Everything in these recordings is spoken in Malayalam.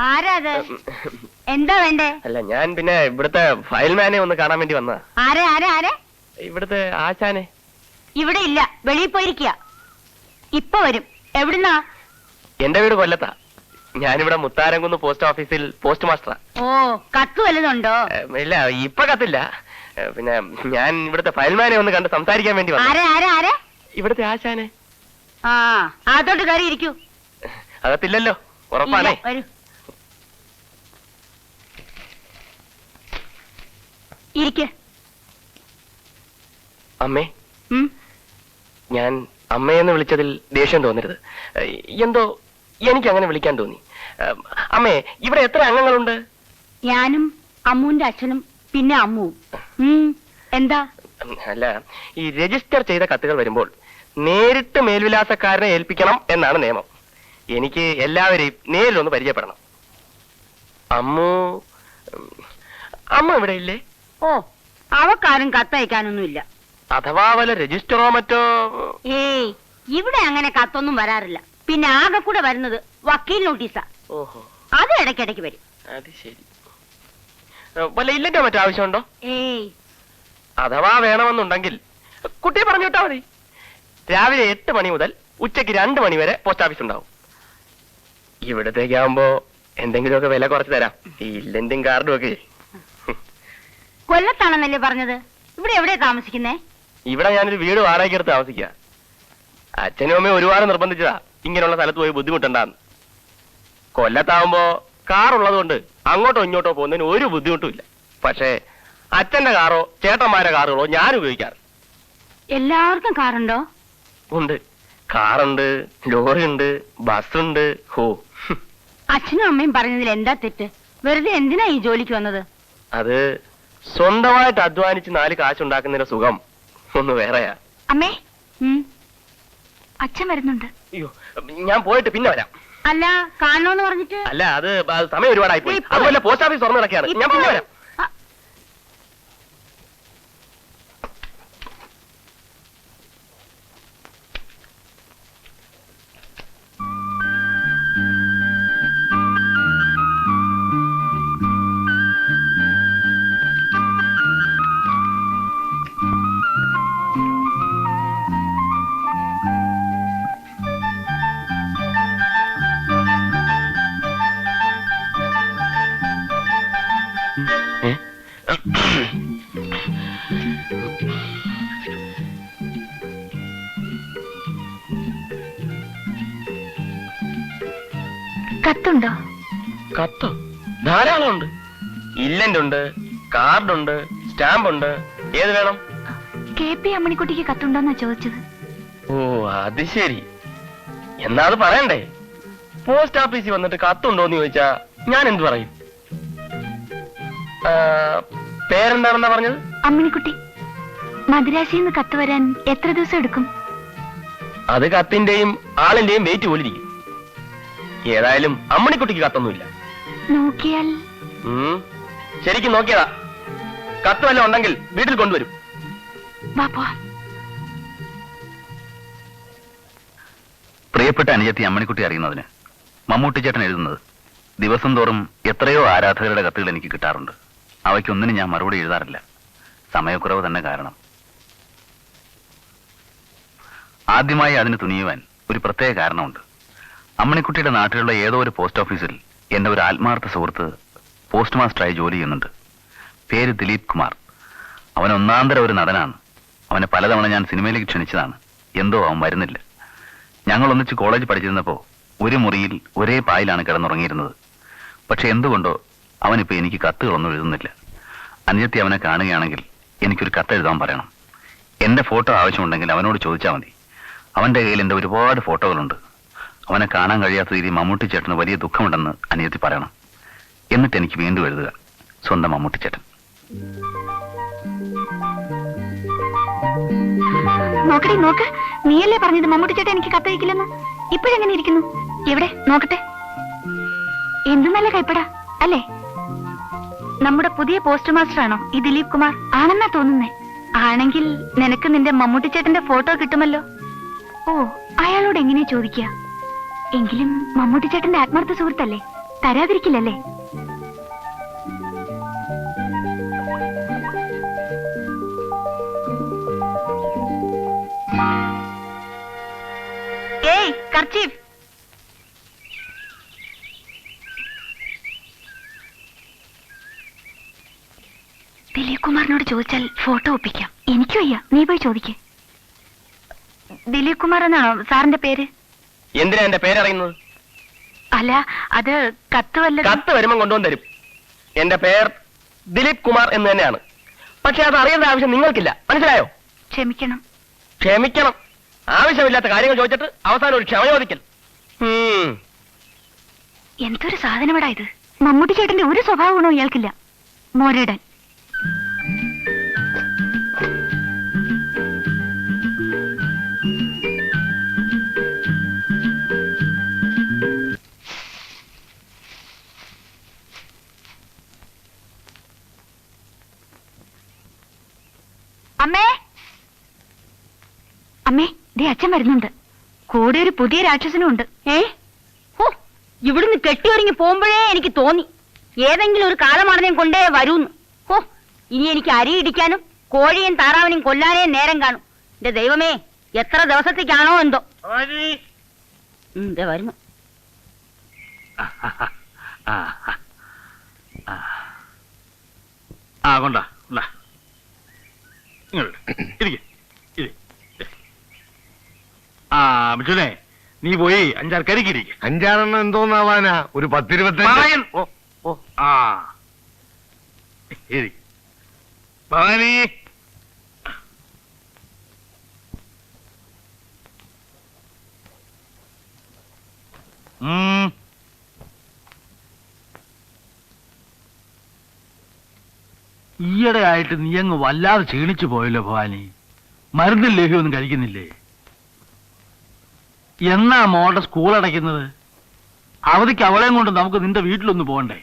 ആരാ അത്? എന്താ വേണ്ടേ? അല്ല, ഞാൻ പിന്നെ ഇവിടുത്തെ ഫയൽമാനെ ഒന്ന് കാണാൻ വേണ്ടി വന്നതാ. ആരെ ആരെ ആരെ? ഇവിടുത്തെ ആശാനെ. ഇവിടെ ഇല്ല, വെളിയിൽ പോയിരിക്കുക. ഇപ്പൊ വരും. എവിടുന്നാ? എന്റെ വീട് കൊല്ലത്താ. ഞാനിവിടെ മുത്താരംകുന്ന് പോസ്റ്റ് ഓഫീസിൽ പോസ്റ്റ് മാസ്റ്ററാ. ഓ, കത്ത് വല്ലതുണ്ടോ? ഇല്ല, ഇപ്പൊ കത്തില്ല. പിന്നെ ഞാൻ ഇവിടുത്തെ ഫയൽമാനെ ഒന്ന് കണ്ട് സംസാരിക്കാൻ വേണ്ടി വന്നു. ആരെ ആരെ ആരെ? ഇവിടുത്തെ ആശാനെ. ആ, അതോട്ട് കയറി ഇരിക്കൂ. അകത്തില്ലല്ലോ, ഉറപ്പാണേ. വരൂ, ഇരിക്ക. അമ്മേ, ഞാൻ അമ്മയെന്ന് വിളിച്ചതിൽ ദേഷ്യം തോന്നരുത്. എന്തോ എനിക്ക് അങ്ങനെ വിളിക്കാൻ തോന്നി. അമ്മേ, ഇവിടെ എത്ര അംഗങ്ങളുണ്ട്? ഞാനും അമ്മുവിന്റെ അച്ഛനും പിന്നെ അമ്മുവും. എന്താ? അല്ല, ഈ രജിസ്റ്റർ ചെയ്ത കത്തുകൾ വരുമ്പോൾ നേരിട്ട് മേൽവിലാസക്കാരനെ ഏൽപ്പിക്കണം എന്നാണ് നിയമം. എനിക്ക് എല്ലാവരെയും നേരിലൊന്ന് പരിചയപ്പെടണം. അമ്മ ഇവിടെ ഇല്ലേ? ഓ, അവക്കാരും കത്തയക്കാനൊന്നുമില്ല. അഥവാ വല്ല രജിസ്റ്ററോ മറ്റോ? ഏയ്, ഇവിടെ അങ്ങനെ കത്തൊന്നും വരാറില്ല. പിന്നെ ആകെ കൂടെ വരുന്നത് വക്കീൽ നോട്ടീസാ. ഓഹോ, അത് ഇടയ്ക്കിടയ്ക്ക് വരും. അത് ശരി. വല്ല ഇല്ലല്ലോ മറ്റോ ആവശ്യമുണ്ടോ? ഏയ്, അഥവാ വേണമെന്നുണ്ടെങ്കിൽ കുട്ടിയെ പറഞ്ഞു വിട്ടാ മതി. രാവിലെ 8 മണി മുതൽ ഉച്ചയ്ക്ക് 2 മണി വരെ പോസ്റ്റ് ഓഫീസ് ഉണ്ടാവും. ഇവിടത്തേക്കാവുമ്പോ എന്തെങ്കിലുമൊക്കെ വില കുറച്ച് തരാം. ഈ ഇല്ലന്റും കാർഡും ഒക്കെ. കൊല്ലത്താണെന്നല്ലേ പറഞ്ഞത്? ഇവിടെ എവിടെയാ താമസിക്കുന്നേ? ഇവിടെ ഞാനൊരു വീട് വാടകയ്ക്ക് എടുത്ത് താമസിക്കുക. അച്ഛനും അമ്മയും ഒരുപാട് നിർബന്ധിച്ചതാ ഇങ്ങനെയുള്ള സ്ഥലത്ത് പോയി ബുദ്ധിമുട്ടുണ്ടാന്ന്. കൊല്ലത്താവുമ്പോ കാറുള്ളത് കൊണ്ട് അങ്ങോട്ടോ ഇങ്ങോട്ടോ പോകുന്നതിന് ഒരു ബുദ്ധിമുട്ടും ഇല്ല. പക്ഷേ അച്ഛന്റെ കാറോ ചേട്ടന്മാരുടെ കാറുകളോ ഞാൻ ഉപയോഗിക്കാറ്. എല്ലാവർക്കും കാറുണ്ടോ? ഉണ്ട്. കാറുണ്ട്, ലോറിയുണ്ട്, ബസ്സുണ്ട്. ഹോ, അച്ഛനും അമ്മയും പറഞ്ഞതിൽ എന്താ തെറ്റ്? വെറുതെ എന്തിനാ ഈ ജോലിക്ക് വന്നത്? അത് സ്വന്തമായിട്ട് അധ്വാനിച്ച് 4 കാശുണ്ടാക്കുന്നതിന്റെ സുഖം ഒന്ന് വേറെയാ. അമ്മേ, അച്ഛൻ വരുന്നുണ്ട്. അയ്യോ, ഞാൻ പോയിട്ട് പിന്നെ വരാം. അല്ല, കാണണോന്ന് പറഞ്ഞിട്ട്? അല്ല, അത് സമയം ഒരുപാടായി പോയി. അതുപോലെ പോസ്റ്റ് ഓഫീസ് തുറന്നു കിടക്കുകയാണ്. ഞാൻ പിന്നെ വരാം. കത്തുണ്ടോ? കത്തോ? ധാരാളം ഉണ്ട്. ഇല്ലന്റുണ്ട്, കാർഡുണ്ട്, സ്റ്റാമ്പുണ്ട്. ഏത് വേണം? KP അമ്മണിക്കുട്ടിക്ക് കത്തുണ്ടോന്നാ ചോദിച്ചത്. ഓ, അത് ശരി. എന്നാ അത് പറയണ്ടേ? പോസ്റ്റ് ഓഫീസിൽ വന്നിട്ട് കത്തുണ്ടോന്ന് ചോദിച്ചാ ഞാൻ എന്ത് പറയും? പേരെന്താണെന്നാ പറഞ്ഞത്? അമ്മിണിക്കുട്ടി. മദിരാശിന്ന് കത്ത് വരാൻ എത്ര ദിവസം എടുക്കും? അത് കത്തിന്റെയും ആളിന്റെയും വെയിറ്റ് പോലിരിക്കും. ഏതായാലും അമ്മണിക്കുട്ടിക്ക് കത്തൊന്നുമില്ല. നോക്കിയാൽ? ശരിക്കും നോക്കിയതാ. കത്ത് വല്ലതും ഉണ്ടെങ്കിൽ വീട്ടിൽ കൊണ്ടുവരും. പ്രിയപ്പെട്ട അനുജത്തി അമ്മണിക്കുട്ടി അറിയുന്നതിന് മമ്മൂട്ടി ചേട്ടൻ എഴുതുന്നത് ദിവസം തോറും എത്രയോ ആരാധകരുടെ കത്തുകൾ എനിക്ക് കിട്ടാറുണ്ട്. അവയ്ക്കൊന്നിനും ഞാൻ മറുപടി എഴുതാറില്ല. സമയക്കുറവ് തന്നെ കാരണം. ആദ്യമായി അതിന് തുനിയുവാൻ ഒരു പ്രത്യേക കാരണമുണ്ട്. അമ്മണിക്കുട്ടിയുടെ നാട്ടിലുള്ള ഏതോ ഒരു പോസ്റ്റ് ഓഫീസിൽ എന്റെ ഒരു ആത്മാർത്ഥ സുഹൃത്ത് പോസ്റ്റ് മാസ്റ്ററായി ജോലി ചെയ്യുന്നുണ്ട്. പേര് ദിലീപ് കുമാർ. അവൻ ഒന്നാന്തര ഒരു നടനാണ്. അവനെ പലതവണ ഞാൻ സിനിമയിലേക്ക് ക്ഷണിച്ചതാണ്. എന്തോ അവൻ വരുന്നില്ല. ഞങ്ങൾ ഒന്നിച്ച് കോളേജ് പഠിച്ചിരുന്നപ്പോൾ ഒരു മുറിയിൽ ഒരേ പായിലാണ് കിടന്നുറങ്ങിയിരുന്നത്. പക്ഷെ എന്തുകൊണ്ടോ അവനിപ്പോൾ എനിക്ക് കത്തുകളൊന്നും എഴുതുന്നില്ല. അനുജത്തി അവനെ കാണുകയാണെങ്കിൽ എനിക്കൊരു കത്തെഴുതാൻ പറയണം. എന്റെ ഫോട്ടോ ആവശ്യമുണ്ടെങ്കിൽ അവനോട് ചോദിച്ചാൽ മതി. അവന്റെ കയ്യിൽ എന്റെ ഒരുപാട് ഫോട്ടോകളുണ്ട്. അവനെ കാണാൻ കഴിയാത്ത രീതിയിൽ മമ്മൂട്ടി ചേട്ടന് വലിയ ദുഃഖമുണ്ടെന്ന് അനുജത്തി പറയണം. എന്നിട്ട് എനിക്ക് വീണ്ടും എഴുതുക. സ്വന്തം മമ്മൂട്ടി ചേട്ടൻ. നോക്കടി നോക്ക്, നീയല്ലേ പറഞ്ഞത് മമ്മൂട്ടി ചേട്ടൻ എനിക്ക് കത്തയക്കില്ലെന്ന്? ഇപ്പോഴെങ്ങനെ ഇരിക്കുന്നു? എവിടെ നോക്കട്ടെ. എന്ത് നല്ല കൈപ്പടാ അല്ലേ? നമ്മുടെ പുതിയ പോസ്റ്റ് മാസ്റ്റർ ആണോ ഈ ദിലീപ് കുമാർ? ആണെന്നാ തോന്നുന്നേ. ആണെങ്കിൽ നിനക്ക് നിന്റെ മമ്മൂട്ടി ചേട്ടന്റെ ഫോട്ടോ കിട്ടുമല്ലോ. ഓ, അയാളോട് എങ്ങനെയാ ചോദിക്കുക? എങ്കിലും മമ്മൂട്ടി ചേട്ടന്റെ ആത്മാർത്ഥ സുഹൃത്തല്ലേ, തരാതിരിക്കില്ലല്ലേ? ഏയ് കർച്ചീഫ്. ദിലീപ് കുമാറിനോട് ചോദിച്ചാൽ ഫോട്ടോ ഒപ്പിക്കാം. എനിക്ക് വയ്യ, നീ പോയി ചോദിക്കേ. ദിലീപ് കുമാർ എന്നാണോ സാറിന്റെ പേര്? എന്തിനാ എന്റെ പേരറിയുന്നത്? അല്ല, അത് കത്ത് വല്ല കത്ത് വരുമ്പം കൊണ്ടുവന്ന് തരും. എന്റെ പേർ ദിലീപ് കുമാർ എന്ന് തന്നെയാണ്. പക്ഷെ അത് അറിയേണ്ട ആവശ്യം നിങ്ങൾക്കില്ല. മനസ്സിലായോ? ക്ഷമിക്കണം. ക്ഷമിക്കണം. ആവശ്യമില്ലാത്ത കാര്യങ്ങൾ ചോദിച്ചിട്ട് അവസാനം ഒരു ക്ഷമ ചോദിക്കൽ. എന്തൊരു സാധനമടാ ഇത്. മമ്മൂട്ടി ചേട്ടന്റെ ഒരു സ്വഭാവ ഗുണവും ഇയാൾക്കില്ല. മോരടൻ. അമ്മേ, അമ്മേ, ദേ അച്ഛൻ വരുന്നുണ്ട്. കൂടെ ഒരു പുതിയ രാക്ഷസനും ഉണ്ട്. ഇവിടുന്ന് കെട്ടിയൊരുങ്ങി പോകുമ്പോഴേ എനിക്ക് തോന്നി ഏതെങ്കിലും ഒരു കാലമാടനെയും കൊണ്ടേ വരൂന്ന്. ഇനി എനിക്ക് അരി ഇടിക്കാനും കോഴിയും താറാവിനെയും കൊല്ലാനേ നേരം കാണും. എന്റെ ദൈവമേ, എത്ര ദിവസത്തേക്കാണോ എന്തോ. ദേ വരുന്നു. കൊണ്ടാ മിഥുനെ, നീ പോയി 5-6 കരിക്കിരിക്കും. 5-6 എന്തോന്നാവാനാ? ഒരു 10-25. ഭവാനി, ഈയിടെ ആയിട്ട് നീ അങ്ങ് വല്ലാതെ ക്ഷീണിച്ചു പോയല്ലോ ഭവാനി. മരുന്നും ലേഹ്യമൊന്നും കഴിക്കുന്നില്ലേ? എന്നാ മോളുടെ സ്കൂൾ അടയ്ക്കുന്നത്? അവധിക്ക് അവളെയും കൊണ്ട് നമുക്ക് നിന്റെ വീട്ടിലൊന്ന് പോകണ്ടേ?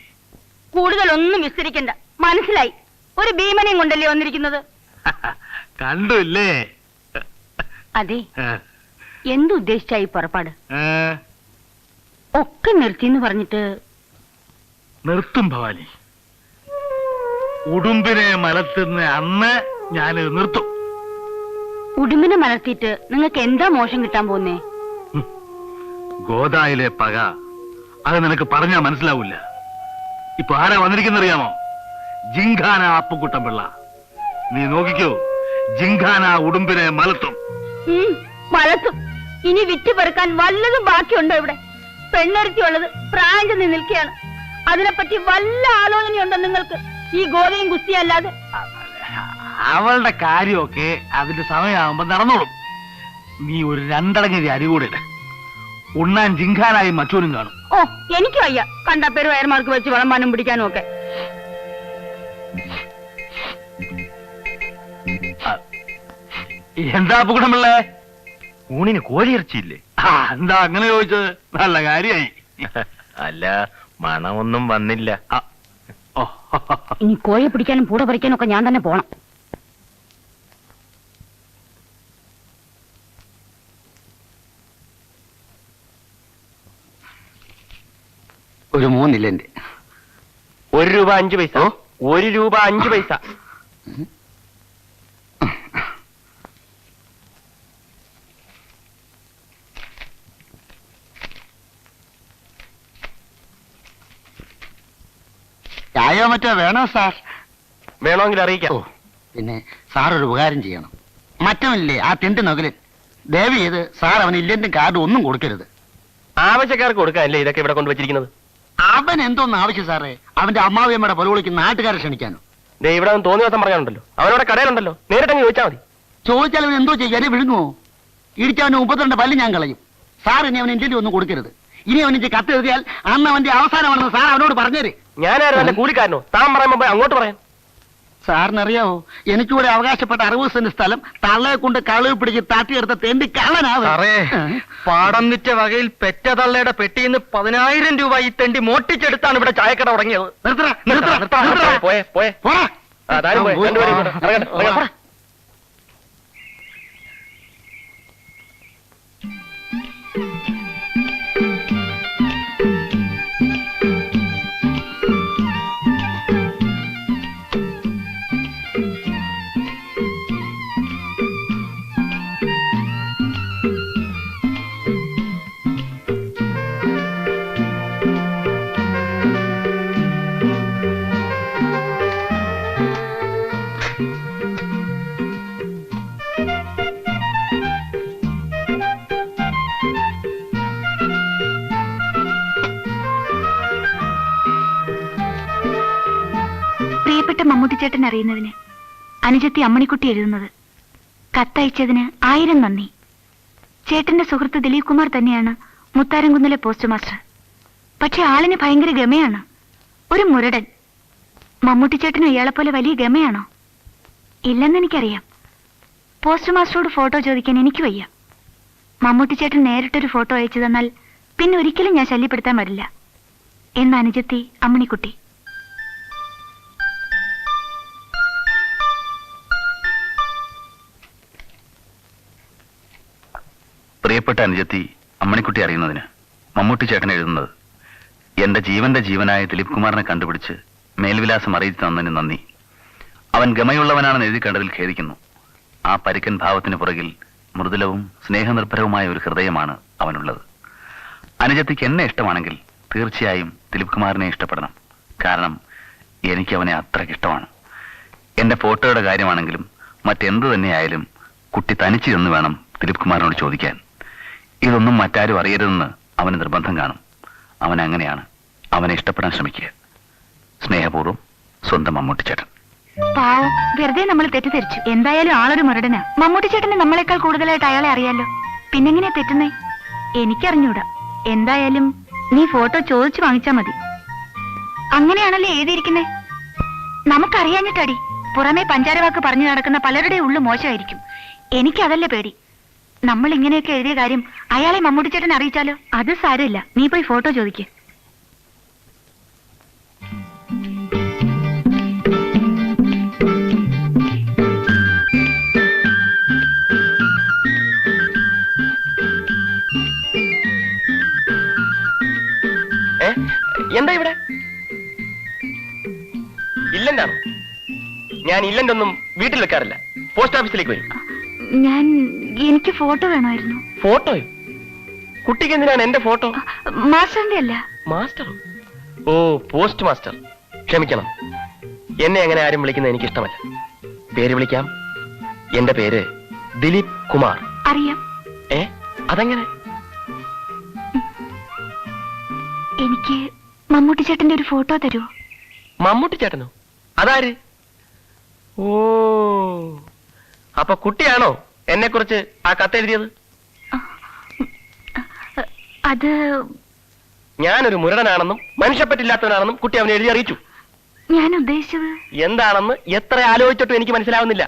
കൂടുതലൊന്നും വിസ്തരിക്കണ്ട, മനസ്സിലായി. ഒരു ഭീമനെയും കൊണ്ടല്ലേ വന്നിരിക്കുന്നത്. കണ്ടില്ലേ? അതെ, എന്തുദ്ദേശിച്ചായി പുറപ്പാട്? ഒക്കെ നിർത്തിന്ന് പറഞ്ഞിട്ട്. നിർത്തും ഭവാനി. ഉടുമ്പിനെ മലത്തുന്ന അന്ന് ഞാനിത് നിർത്തും. ഉടുമ്പിനെ മലർത്തിയിട്ട് നിങ്ങൾക്ക് എന്താ മോശം കിട്ടാൻ പോകുന്നേ? ഗോദായിലെ പക, അത് നിനക്ക് പറഞ്ഞാ മനസ്സിലാവില്ല. ഇപ്പൊ ആരാ വന്നിരിക്കുന്നറിയാമോ? ജിങ്കാന അപ്പുക്കുട്ടൻ പിള്ള. നീ നോക്കിക്കോ, ജിങ്കാന ഉടുമ്പിനെ മലത്തും. മലത്തും. ഇനി വിറ്റ് പെറുക്കാൻ വല്ലതും ബാക്കിയുണ്ടോ ഇവിടെ? പെണ്ണൊരുത്തിയുള്ളത് പ്രായം ചെന്ന് നിൽക്കുകയാണ്. അതിനെപ്പറ്റി വല്ല ആലോചനയുണ്ടോ നിങ്ങൾക്ക്? ഈ ഗോതയും കുസ്തിയും അല്ലാതെ. അവളുടെ കാര്യമൊക്കെ അതിന്റെ സമയമാകുമ്പോ നടന്നോളും. നീ ഒരു 2 അടങ്ങി അരി കൂടെ ഇട. ഉണ്ണാൻ ജിങ്കാനായി മറ്റോനും കാണും. ഓ, എനിക്ക് വയ്യ കണ്ട പേര് വയർമാർക്ക് വെച്ച് വിളമ്പാനും പിടിക്കാനും ഒക്കെ. എന്താ അപ്പുക്കുട്ടൻപിള്ളേ, ഊണിന് കോഴിയിറച്ചിയില്ലേ? എന്താ അങ്ങനെ ചോദിച്ചത്? നല്ല കാര്യായി. അല്ല, മണമൊന്നും വന്നില്ല. ഇനി കോഴി പിടിക്കാനും പൂട പറിക്കാനും ഒക്കെ ഞാൻ തന്നെ പോണം. ഒരു 3 ഇല്ലന്റെ. 1 രൂപ 5 പൈസ. 1 രൂപ 5 പൈസ. ചായോ മറ്റോ വേണോ സാർ? വേണമെങ്കിൽ അറിയിക്കാം. പിന്നെ സാർ ഒരു ഉപകാരം ചെയ്യണം. മറ്റവനില്ലേ ആ തിണ്ടി നകലിൽ, ദയവ് ചെയ്ത് സാർ അവന് ഇല്ലെന്റെ കാർഡ് ഒന്നും കൊടുക്കരുത്. ആവശ്യക്കാർക്ക് കൊടുക്കാനല്ലേ ഇതൊക്കെ ഇവിടെ കൊണ്ടുവച്ചിരിക്കുന്നത്? അവൻ എന്തോന്ന് ആവശ്യം സാറേ? അവന്റെ അമ്മാവിയമ്മയുടെ പൊലവിളിക്ക് നാട്ടുകാരെ ക്ഷണിക്കാനോ? ഇവിടെ തോന്നിയ ദിവസം പറയാനുണ്ടല്ലോ. അവനോടെ കടയിലുണ്ടല്ലോ, നേരിട്ടങ്ങ് ചോദിച്ചാൽ മതി. ചോദിച്ചാൽ അവൻ എന്തോ ചെയ്യാൻ വിഴുങ്ങുമോ? ഇടിച്ചവന് 32 പല്ല് ഞാൻ കളയും. സാർ ഇനി അവൻ ഇന്ത്യയിൽ ഒന്നും കൊടുക്കരുത്. ഇനി അവൻ എനിക്ക് കത്ത് എഴുതിയാൽ അന്ന് അവന്റെ അവസാനമാണെന്ന് സാർ അവനോട് പറഞ്ഞേര്. ഞാനാരും എന്റെ കൂലിക്കാരനോ? താൻ പറയുമ്പോ പോയി അങ്ങോട്ട് പറയാം. സാറിനറിയാവോ, എനിക്കൂടെ അവകാശപ്പെട്ട 60 സെന്റ് സ്ഥലം തള്ളയെ കൊണ്ട് കളവ് പിടിച്ച് തട്ടിയെടുത്ത തെണ്ടി കള്ളനാവ്. പാടം വിറ്റ വകയിൽ പെറ്റ തള്ളയുടെ പെട്ടിന്ന് 10,000 രൂപ ഈ തെണ്ടി മോട്ടിച്ചെടുത്താണ് ഇവിടെ ചായക്കട തുടങ്ങിയത്. പോയെ പോയെ പോടാ. മമ്മൂട്ടിച്ചേട്ടൻ അറിയുന്നതിന് അനുജത്തി അമ്മണിക്കുട്ടി എഴുതുന്നത്. കത്തയച്ചതിന് 1000 നന്ദി. ചേട്ടന്റെ സുഹൃത്ത് ദിലീപ് കുമാർ തന്നെയാണ് മുത്താരംകുന്നിലെ പോസ്റ്റ് മാസ്റ്റർ. പക്ഷെ ആളിന് ഭയങ്കര ഗമയാണ്. ഒരു മുരടൻ. മമ്മൂട്ടിച്ചേട്ടനും ഇയാളെപ്പോലെ വലിയ ഗമയാണോ? ഇല്ലെന്നെനിക്കറിയാം. പോസ്റ്റ് മാസ്റ്ററോട് ഫോട്ടോ ചോദിക്കാൻ എനിക്ക് വയ്യ. മമ്മൂട്ടിച്ചേട്ടൻ നേരിട്ടൊരു ഫോട്ടോ അയച്ചു തന്നാൽ പിന്നെ ഒരിക്കലും ഞാൻ ശല്യപ്പെടുത്താൻ വരില്ല എന്ന് അനുജത്തി അമ്മണിക്കുട്ടി. പ്രിയപ്പെട്ട അനുജത്തി അമ്മണിക്കുട്ടി അറിയുന്നതിന് മമ്മൂട്ടി ചേട്ടൻ എഴുതുന്നത്. എന്റെ ജീവന്റെ ജീവനായ ദിലീപ് കുമാറിനെ കണ്ടുപിടിച്ച് മേൽവിലാസം അറിയിച്ചു തന്നതിന് നന്ദി. അവൻ ഗമയുള്ളവനാണെന്ന് എഴുതി കണ്ടതിൽ ഖേദിക്കുന്നു. ആ പരിക്കൻ ഭാവത്തിന് പുറകിൽ മൃദുലവും സ്നേഹനിർഭരവുമായ ഒരു ഹൃദയമാണ് അവനുള്ളത്. അനുജത്തിക്ക് എന്നെ ഇഷ്ടമാണെങ്കിൽ തീർച്ചയായും ദിലീപ് കുമാറിനെ ഇഷ്ടപ്പെടണം. കാരണം എനിക്ക് അവനെ അത്രയ്ക്കിഷ്ടമാണ്. എന്റെ ഫോട്ടോയുടെ കാര്യമാണെങ്കിലും മറ്റെന്ത് തന്നെയായാലും കുട്ടി തനിച്ച് എന്ന് വേണം ദിലീപ് കുമാറിനോട് ചോദിക്കാൻ. ഇതൊന്നും മറ്റാരും അറിയരുതെന്ന് അവന് നിർബന്ധം കാണും. അവൻ അങ്ങനെയാണ്. അവനെ ഇഷ്ടപ്പെടാൻ ശ്രമിക്കുക. സ്നേഹപൂർവ്വം, സ്വന്തം മമ്മൂട്ടിച്ചേട്ടൻ. പാവം, വെറുതെ നമ്മൾ തെറ്റിദ്ധരിച്ചു. എന്തായാലും ആളൊരു മുരടനാ. മമ്മൂട്ടിച്ചേട്ടന് നമ്മളെക്കാൾ കൂടുതലായിട്ട് അയാളെ അറിയാലോ. പിന്നെങ്ങനെയാ തെറ്റുന്നേ? എനിക്കറിഞ്ഞൂടാ. എന്തായാലും നീ ഫോട്ടോ ചോദിച്ചു വാങ്ങിച്ചാ മതി. അങ്ങനെയാണല്ലോ എഴുതിയിരിക്കുന്നേ. നമുക്കറിയാഞ്ഞിട്ടടി. പുറമേ പഞ്ചാരവാക്ക് പറഞ്ഞു നടക്കുന്ന പലരുടെ ഉള്ളു മോശമായിരിക്കും. എനിക്കതല്ല പേടി. നമ്മൾ ഇങ്ങനെയൊക്കെ എഴുതിയ കാര്യം അയാളെ മമ്മൂട്ടിച്ചേട്ടൻ അറിയിച്ചാലോ? അത് സാരമില്ല. നീ പോയി ഫോട്ടോ ചോദിക്ക്. എന്താ ഇവിടെ ഇല്ലന്റാണോ? ഞാൻ ഇല്ലന്റൊന്നും വീട്ടിൽ വെക്കാറില്ല. പോസ്റ്റ് ഓഫീസിലേക്ക് വരും. എനിക്ക് ഫോട്ടോ വേണമായിരുന്നു. ഫോട്ടോയോ? കുട്ടിക്ക് എന്തിനാണ് എന്റെ ഫോട്ടോ? മാസ്റ്ററിന്റെ അല്ല. മാസ്റ്ററോ? ഓ, പോസ്റ്റ് മാസ്റ്റർ. ക്ഷമിക്കണം, എന്നെ അങ്ങനെ ആരും വിളിക്കുന്നത് എനിക്ക് ഇഷ്ടമല്ല. പേര് വിളിക്കാം. എന്റെ പേര് ദിലീപ് കുമാർ. അറിയാം. അതെങ്ങനെ? എനിക്ക് മമ്മൂട്ടി ചേട്ടന്റെ ഒരു ഫോട്ടോ തരുമോ? മമ്മൂട്ടി ചേട്ടനോ? അതാര്? ഓ, അപ്പൊ കുട്ടിയാണോ എന്നെ കുറിച്ച് ആ കത്തെഴുതിയത്? അത് ഞാനൊരു മുരടനാണെന്നും മനുഷ്യപ്പറ്റില്ലാത്തവനാണെന്നും കുട്ടി അവനെ എഴുതി അറിയിച്ചു. ഞാൻ ഉദ്ദേശിച്ചത് എന്താണെന്ന് എത്ര ആലോചിച്ചിട്ടും എനിക്ക് മനസ്സിലാവുന്നില്ല.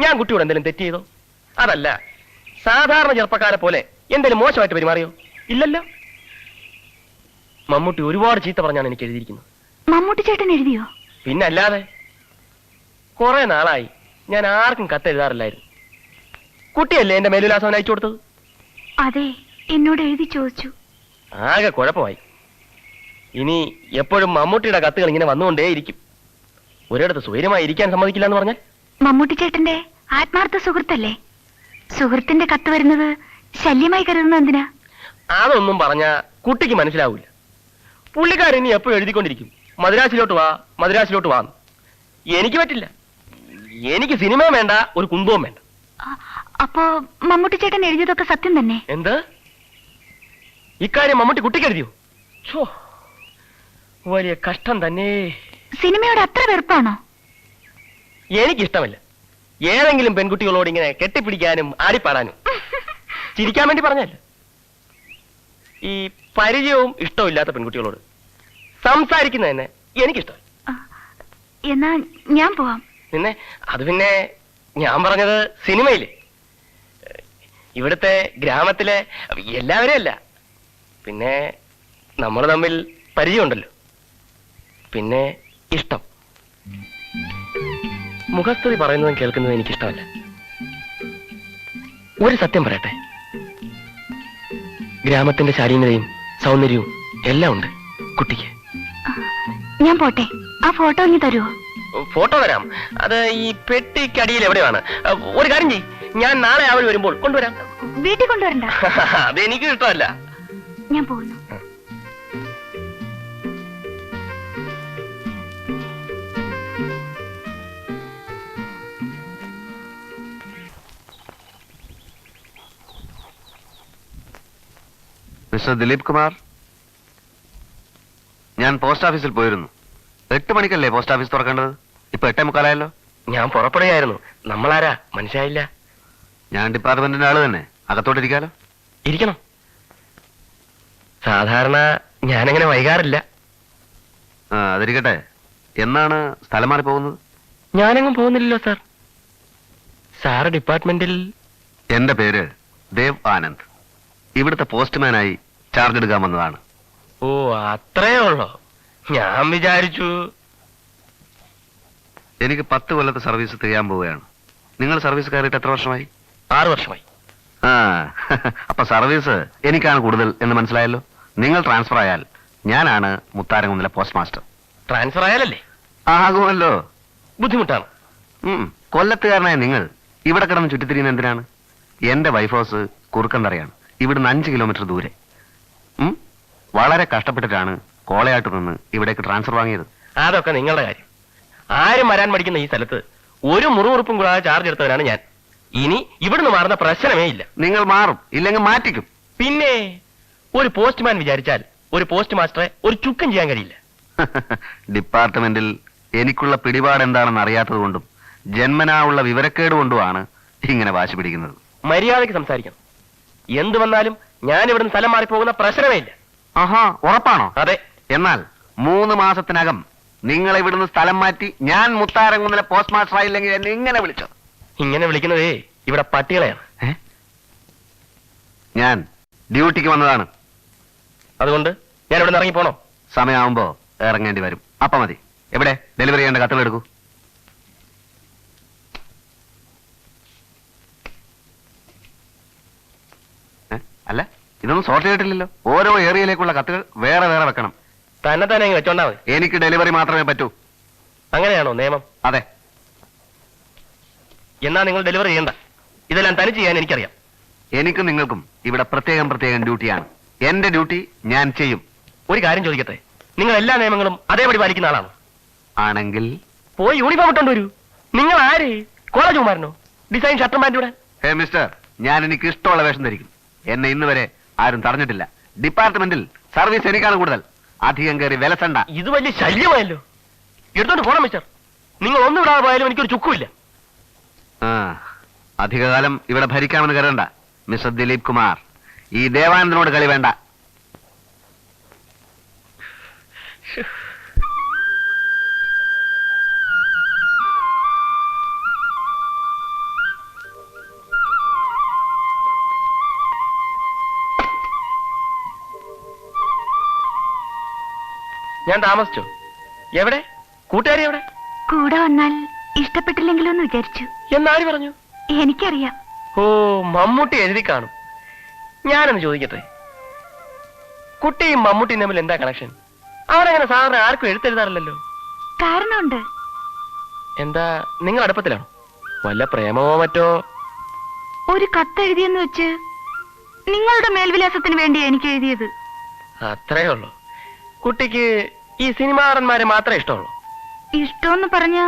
ഞാൻ കുട്ടിയോട് എന്തെങ്കിലും തെറ്റ് ചെയ്തോ? അതല്ല, സാധാരണ ചെറുപ്പക്കാരെ പോലെ എന്തെങ്കിലും മോശമായിട്ട് പെരുമാറിയോ? ഇല്ലല്ലോ. മമ്മൂട്ടി ഒരുപാട് ചീത്ത പറഞ്ഞാണ് എനിക്ക് എഴുതിയിരിക്കുന്നത്. മമ്മൂട്ടി ചേട്ടൻ എഴുതിയോ? പിന്നല്ലാതെ. കുറെ നാളായി ഞാൻ ആർക്കും കത്തെഴുതാറില്ലായിരുന്നു. കുട്ടിയല്ലേ എന്റെ മേലുലാസം അയച്ചു കൊടുത്തത്? അതെ, എന്നോട് എഴുതി ചോദിച്ചു. ആകെ കുഴപ്പമായി. ഇനി എപ്പോഴും മമ്മൂട്ടിയുടെ കത്തുകൾ ഇങ്ങനെ വന്നുകൊണ്ടേയിരിക്കും. ഒരിടത്ത് സ്വൈര്യമായി ഇരിക്കാൻ സമ്മതിക്കില്ല എന്ന് പറഞ്ഞാൽ? മമ്മൂട്ടി ചേട്ടന്റെ ആത്മാർത്ഥ സുഹൃത്തല്ലേ? സുഹൃത്തിന്റെ കത്ത് വരുന്നത് ശല്യമായി കരുതുന്നത് എന്തിനാ? അതൊന്നും പറഞ്ഞ കുട്ടിക്ക് മനസ്സിലാവൂല. പുള്ളിക്കാരൻ ഇനി എപ്പോഴും എഴുതിക്കൊണ്ടിരിക്കും, മദ്രാസിലോട്ട് വാ, മദ്രാസിലോട്ട് വാ. എനിക്ക് പറ്റില്ല. എനിക്ക് സിനിമയും വേണ്ട, ഒരു കുന്തവും വേണ്ട. അപ്പോ മമ്മൂട്ടി ചേട്ടൻ എഴുതിയതൊക്കെ സത്യം തന്നെ? എന്ത്? ഇക്കാര്യം മമ്മൂട്ടി കുട്ടിക്ക് എഴുതിയോ? വലിയ കഷ്ടം തന്നെ. സിനിമയോട് അത്ര വെറുപ്പാണോ? എനിക്കിഷ്ടമല്ല ഏതെങ്കിലും പെൺകുട്ടികളോട് ഇങ്ങനെ കെട്ടിപ്പിടിക്കാനും ആടിപ്പാടാനും. ചിരിക്കാൻ വേണ്ടി പറഞ്ഞല്ല. ഈ പരിചയവും ഇഷ്ടമില്ലാത്ത പെൺകുട്ടികളോട് സംസാരിക്കുന്നതന്നെ എനിക്കിഷ്ടം. എന്നാ ഞാൻ പോവാം. പിന്നെ അത് പിന്നെ ഞാൻ പറഞ്ഞത് സിനിമയില്, ഇവിടുത്തെ ഗ്രാമത്തിലെ എല്ലാവരും അല്ല. പിന്നെ നമ്മൾ തമ്മിൽ പരിചയമുണ്ടല്ലോ. പിന്നെ ഇഷ്ടം. മുഖസ്തുതി പറയുന്നതും കേൾക്കുന്നതും എനിക്കിഷ്ടമല്ല. ഒരു സത്യം പറയട്ടെ, ഗ്രാമത്തിന്റെ ശാലീനതയും സൗന്ദര്യവും എല്ലാം ഉണ്ട് കുട്ടിക്ക്. ഞാൻ പോട്ടെ. ആ ഫോട്ടോ ഇനി തരുമോ? ഫോട്ടോ തരാം. അത് ഈ പെട്ടിക്കടിയിൽ എവിടെയാണ്? ഒരു കാര്യം ചെയ്യ്, ഞാൻ നാളെ അവർ വരുമ്പോൾ കൊണ്ടുവരാം. വീട്ടിൽ കൊണ്ടുവരണ്ട. അതെനിക്ക് ഇഷ്ടമല്ല. ഞാൻ പോകുന്നു. മിസ്റ്റർ ദിലീപ് കുമാർ, ഞാൻ പോസ്റ്റ് ഓഫീസിൽ പോയിരുന്നു. 8 മണിക്കല്ലേ പോസ്റ്റ് ഓഫീസ് തുറക്കേണ്ടത്? ഇപ്പൊ 8:45 ഞാൻ പുറപ്പെടുകയായിരുന്നു. നമ്മളാരാ മനസ്സിലായില്ല. ഞാൻ ഡിപ്പാർട്ട്മെന്റിന്റെ ആള് തന്നെ. അകത്തോട്ടിരിക്കാലോ? ഇരിക്കണം. സാധാരണ ഞാനങ്ങനെ വൈകാറില്ല. ആ, അതിരിക്കട്ടെ. എന്നാണ് സ്ഥലം മാറി പോകുന്നത്? ഞാനെങ്ങും പോകുന്നില്ലല്ലോ സാർ. സാറ് ഡിപ്പാർട്ട്മെന്റിൽ. എന്റെ പേര് ദേവ് ആനന്ദ്. ഇവിടുത്തെ പോസ്റ്റ്മാനായി ചാർജ് എടുക്കാൻ വന്നതാണ്. ഓ, അത്രേ ഉള്ളോ? ഞാൻ വിചാരിച്ചു. എനിക്ക് 10 കൊല്ലത്തെ സർവീസ് തികയാൻ പോവുകയാണ്. നിങ്ങൾ സർവീസ് കയറിയിട്ട് എത്ര വർഷമായി? 6 വർഷമായി. ആ അപ്പൊ സർവീസ് എനിക്കാണ് കൂടുതൽ എന്ന് മനസ്സിലായല്ലോ. നിങ്ങൾ ട്രാൻസ്ഫർ ആയാൽ ഞാനാണ് മുത്താരംകുന്നിലെ പോസ്റ്റ് മാസ്റ്റർ. ട്രാൻസ്ഫർ ആയാലല്ലേ? ആകുമല്ലോ. ബുദ്ധിമുട്ടാണ്. കൊല്ലത്തുകാരനായ നിങ്ങൾ ഇവിടെ കിടന്ന് ചുറ്റിത്തിരിയുന്ന എന്തിനാണ്? എന്റെ വൈഫ് ഹൗസ് കുറുക്കന്തറയാണ്. ഇവിടുന്ന് 5 കിലോമീറ്റർ ദൂരെ. വളരെ കഷ്ടപ്പെട്ടിട്ടാണ് കോളയാട്ട് നിന്ന് ഇവിടേക്ക് ട്രാൻസ്ഫർ വാങ്ങിയത്. അതൊക്കെ നിങ്ങളുടെ കാര്യം. ആരും വരാൻ മടിക്കുന്ന ഈ സ്ഥലത്ത് ഒരു മുറിവുറുപ്പും കൂടാതെ ചാർജ് എടുത്തവനാണ് ഞാൻ. ഇനി ഇവിടുന്ന് മാറുന്ന പ്രശ്നമേ ഇല്ല. നിങ്ങൾ മാറും, ഇല്ലെങ്കിൽ മാറ്റിക്കും. പിന്നെ ഒരു പോസ്റ്റ്മാൻ വിചാരിച്ചാൽ ഒരു പോസ്റ്റ് മാസ്റ്ററെ ഒരു ചുക്കും ചെയ്യാൻ കഴിയില്ല. ഡിപ്പാർട്ട്മെന്റിൽ എനിക്കുള്ള പിടിപാട് എന്താണെന്ന് അറിയാത്തത് കൊണ്ടും ജന്മനാ ഉള്ള വിവരക്കേട് കൊണ്ടുമാണ് ഇങ്ങനെ വാശി പിടിക്കുന്നത്. മര്യാദയ്ക്ക് സംസാരിക്കണം. എന്തു വന്നാലും ഞാൻ ഇവിടുന്ന് സ്ഥലം മാറിപ്പോകുന്ന പ്രശ്നമേ ഇല്ല. ആഹാ, ഉറപ്പാണോ? അതെ. എന്നാൽ 3 മാസത്തിനകം നിങ്ങൾ ഇവിടുന്ന് സ്ഥലം മാറ്റി ഞാൻ മുത്താരംകുന്നിലെ പോസ്റ്റ് മാസ്റ്റർ ആയില്ലെങ്കിൽ എന്നെ ഇങ്ങനെ വിളിച്ചോ? ഇങ്ങനെ വിളിക്കുന്നതേ ഇവിടെ പട്ടികളെയാണ്. ഞാൻ ഡ്യൂട്ടിക്ക് വന്നതാണ്. അതുകൊണ്ട് ഞാൻ ഇവിടെ നിന്ന് ഇറങ്ങി പോണോ? സമയമാകുമ്പോ ഇറങ്ങേണ്ടി വരും. അപ്പൊ മതി. എവിടെ ഡെലിവറി ചെയ്യേണ്ട കത്തുകൾ എടുക്കൂ. അല്ല, ഇതൊന്നും സോർട്ട് ചെയ്തിട്ടില്ലല്ലോ. ഓരോ ഏരിയയിലേക്കുള്ള കത്തുകൾ വേറെ വേറെ വെക്കണം. തന്നെ അങ്ങ് വെച്ചോണ്ടാ മതി. എനിക്ക് ഡെലിവറി മാത്രമേ പറ്റൂ. അങ്ങനെയാണോ നിയമം? അതെ. എന്നാ നിങ്ങൾ ഡെലിവറി ചെയ്യണ്ട. ഇതെല്ലാം തനിച്ച് ചെയ്യാൻ എനിക്കറിയാം. എനിക്കും നിങ്ങൾക്കും ഇവിടെ പ്രത്യേകം ഡ്യൂട്ടിയാണ്. എന്റെ ഡ്യൂട്ടി ഞാൻ ചെയ്യും. ഒരു കാര്യം ചോദിക്കട്ടെ, നിങ്ങൾ എല്ലാ നിയമങ്ങളും അതേപടി പാലിക്കുന്ന ആളാണോ? ആണെങ്കിൽ പോയി യൂണിഫോം ഇട്ടോണ്ട് വരൂ. നിങ്ങൾ ആര്? കോളേജ് കുമാരനോ? ഡിസൈൻ ഷർട്ടും പാൻറ് ഇവിടെ? ഹേ മിസ്റ്റർ, ഞാൻ എനിക്ക് ഇഷ്ടമുള്ള വേഷം ധരിക്കും. എന്നെ ഇന്ന് വരെ ആരും തടഞ്ഞിട്ടില്ല. ഡിപ്പാർട്ട്മെന്റിൽ സർവീസ് എനിക്കാണ് കൂടുതൽ. അധികം കയറി വിലസണ്ട. ഇത് വലിയ ശല്യമായല്ലോ. എടുത്തോണ്ട് പോണം മിസ്റ്റർ. നിങ്ങൾ ഒന്നും വിടാതെ പോയാലും എനിക്കൊരു ചുക്കുമില്ല. അധികകാലം ഇവിടെ ഭരിക്കാമെന്ന് കരുതണ്ട മിസ്റ്റർ ദിലീപ് കുമാർ. ഈ ദേവാനന്ദനോട് കളി വേണ്ട. ഞാൻ താമസിച്ചോ? എവിടെ? കൂട്ടുകാരി എവിടെ? കൂടെ വന്നാൽ ഇഷ്ടപ്പെട്ടില്ലെങ്കിലോ എന്ന് വിചാരിച്ചു. എന്നാര് പറഞ്ഞു? എനിക്കറിയാം. ഓ, മമ്മൂട്ടി എഴുതി കാണും. ഞാനൊന്ന് ചോദിക്കട്ടെ, കുട്ടിയും മമ്മൂട്ടിയും തമ്മിൽ എന്താ കണക്ഷൻ? അവരങ്ങനെ സാറിന് ആർക്കും എഴുത്തെഴുതാറില്ലല്ലോ. കാരണമുണ്ട്. എന്താ, നിങ്ങൾ അടുപ്പത്തിലാണോ? വല്ല പ്രേമമോ മറ്റോ? ഒരു കത്തെഴുതിയെന്ന് വെച്ച് നിങ്ങളുടെ മേൽവിലാസത്തിന് വേണ്ടിയാ എനിക്ക് എഴുതിയത്. അത്രേ ഉള്ളൂ. കുട്ടിക്ക് ഈ സിനിമാറന്മാരെ മാത്രമേ ഇഷ്ടമുള്ളൂ? ഇഷ്ടമെന്ന് പറഞ്ഞ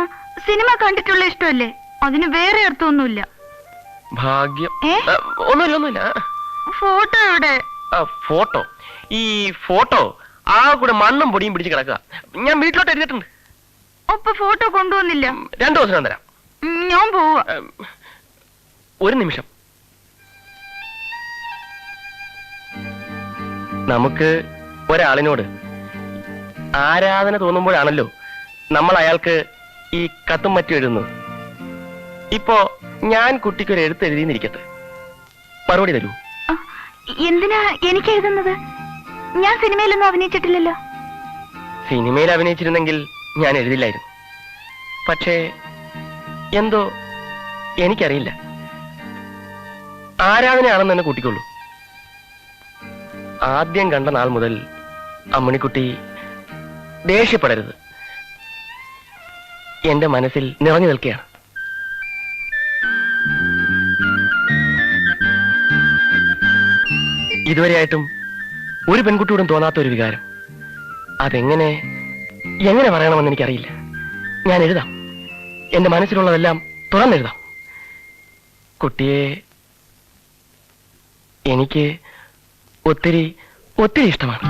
സിനിമ കണ്ടിട്ടുള്ള ഇഷ്ടമല്ലേ, അതിന് വേറെ അർത്ഥമൊന്നുമില്ല. ഭാഗ്യം. ഒന്നുമില്ല. ഫോട്ടോ എവിടെ? ഫോട്ടോ? ഈ ഫോട്ടോ ആ കൂടെ മണ്ണും പൊടിയും പിടിച്ച് കിടക്കുക. ഞാൻ വീട്ടിലോട്ട് എഴുതിയിട്ടുണ്ട്. അപ്പൊ ഫോട്ടോ കൊണ്ടുവന്നില്ല? 2 ദിവസം തരാം. ഞാൻ പോവാ. ഒരു നിമിഷം. നമുക്ക് ഒരാളിനോട് ആരാധന തോന്നുമ്പോഴാണല്ലോ നമ്മൾ അയാൾക്ക് ഈ കത്തും മറ്റും എഴുതുന്നത്. ഇപ്പോ ഞാൻ കുട്ടിക്കൊരു എഴുത്ത് എഴുതിയിരിക്കട്ടെ, മറുപടി തരൂ. എന്തിനാ എനിക്ക് എഴുതുന്നത്? ഞാൻ സിനിമയിലൊന്നും അഭിനയിച്ചിട്ടില്ലല്ലോ. സിനിമയിൽ അഭിനയിച്ചിരുന്നെങ്കിൽ ഞാൻ എഴുതില്ലായിരുന്നു. പക്ഷേ എന്തോ എനിക്കറിയില്ല, ആരാധനയാണെന്ന് തന്നെ കൂട്ടിക്കൊള്ളൂ. ആദ്യം കണ്ട നാൾ മുതൽ അമ്മണിക്കുട്ടി ദേഷ്യപ്പെടരുത്, എന്റെ മനസ്സിൽ നിറഞ്ഞു നിൽക്കുകയാണ്. ഇതുവരെയായിട്ടും ഒരു പെൺകുട്ടിയോടും തോന്നാത്ത ഒരു വികാരം. അതെങ്ങനെ പറയണമെന്ന് എനിക്കറിയില്ല. ഞാൻ എഴുതാം. എന്റെ മനസ്സിലുള്ളതെല്ലാം തുറന്നെഴുതാം. കുട്ടിയെ എനിക്ക് ഒത്തിരി ഇഷ്ടമാണ്.